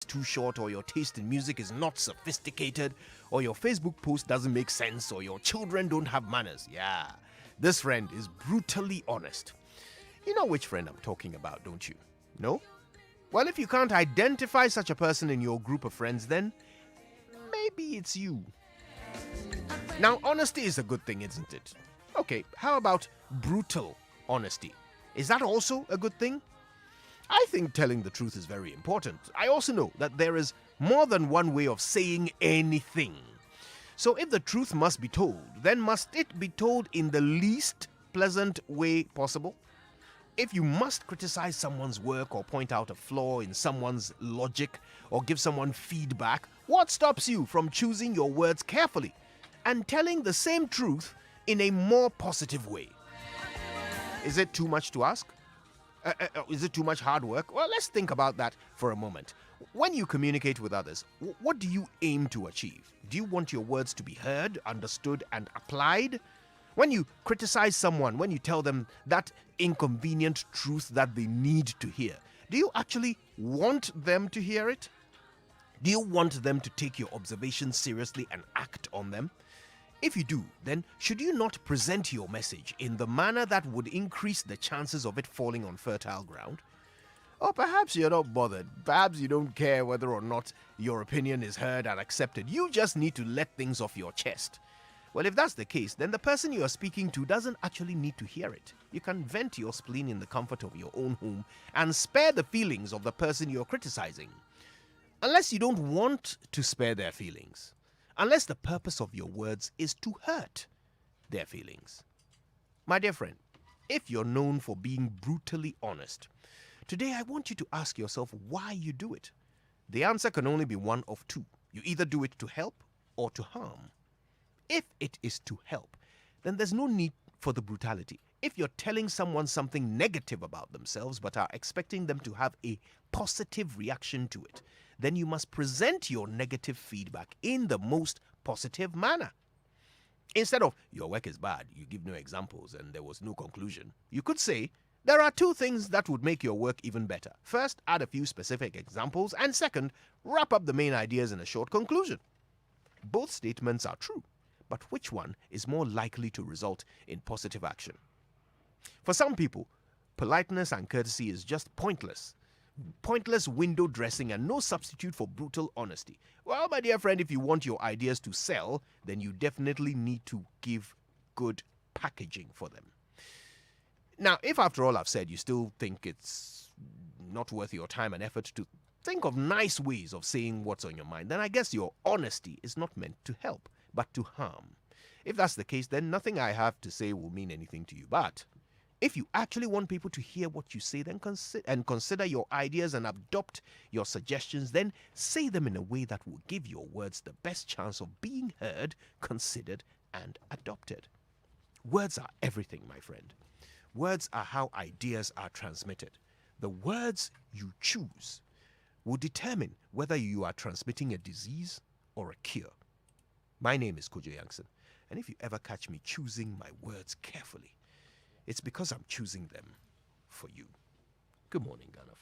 too short, or your taste in music is not sophisticated, or your Facebook post doesn't make sense, or your children don't have manners. Yeah, this friend is brutally honest. You know which friend I'm talking about, don't you? No? Well, if you can't identify such a person in your group of friends, then maybe it's you. Now, honesty is a good thing, isn't it? Okay, how about brutal honesty? Is that also a good thing? I think telling the truth is very important. I also know that there is more than one way of saying anything. So if the truth must be told, then must it be told in the least pleasant way possible? If you must criticize someone's work or point out a flaw in someone's logic or give someone feedback, what stops you from choosing your words carefully and telling the same truth in a more positive way? Is it too much to ask? Is it too much hard work? Well, let's think about that for a moment. When you communicate with others, what do you aim to achieve? Do you want your words to be heard, understood, and applied? When you criticize someone, when you tell them that inconvenient truth that they need to hear, do you actually want them to hear it? Do you want them to take your observations seriously and act on them? If you do, then should you not present your message in the manner that would increase the chances of it falling on fertile ground? Or perhaps you're not bothered. Perhaps you don't care whether or not your opinion is heard and accepted. You just need to let things off your chest. Well, if that's the case, then the person you are speaking to doesn't actually need to hear it. You can vent your spleen in the comfort of your own home and spare the feelings of the person you're criticizing. Unless you don't want to spare their feelings. Unless the purpose of your words is to hurt their feelings. My dear friend, if you're known for being brutally honest, today I want you to ask yourself why you do it. The answer can only be one of two. You either do it to help or to harm. If it is to help, then there's no need for the brutality. If you're telling someone something negative about themselves but are expecting them to have a positive reaction to it, then you must present your negative feedback in the most positive manner. Instead of, your work is bad, you give no examples and there was no conclusion, you could say, there are two things that would make your work even better. First, add a few specific examples, and second, wrap up the main ideas in a short conclusion. Both statements are true, but which one is more likely to result in positive action? For some people, politeness and courtesy is just pointless. Pointless window dressing and no substitute for brutal honesty. Well, my dear friend, if you want your ideas to sell, then you definitely need to give good packaging for them. Now, if after all I've said you still think it's not worth your time and effort to think of nice ways of saying what's on your mind, then I guess your honesty is not meant to help, but to harm. If that's the case, then nothing I have to say will mean anything to you. But if you actually want people to hear what you say, then consider your ideas and adopt your suggestions, then say them in a way that will give your words the best chance of being heard, considered, and adopted. Words are everything, my friend. Words are how ideas are transmitted. The words you choose will determine whether you are transmitting a disease or a cure. My name is Joy99.7FM, and if you ever catch me choosing my words carefully, it's because I'm choosing them for you. Good morning, Ghana.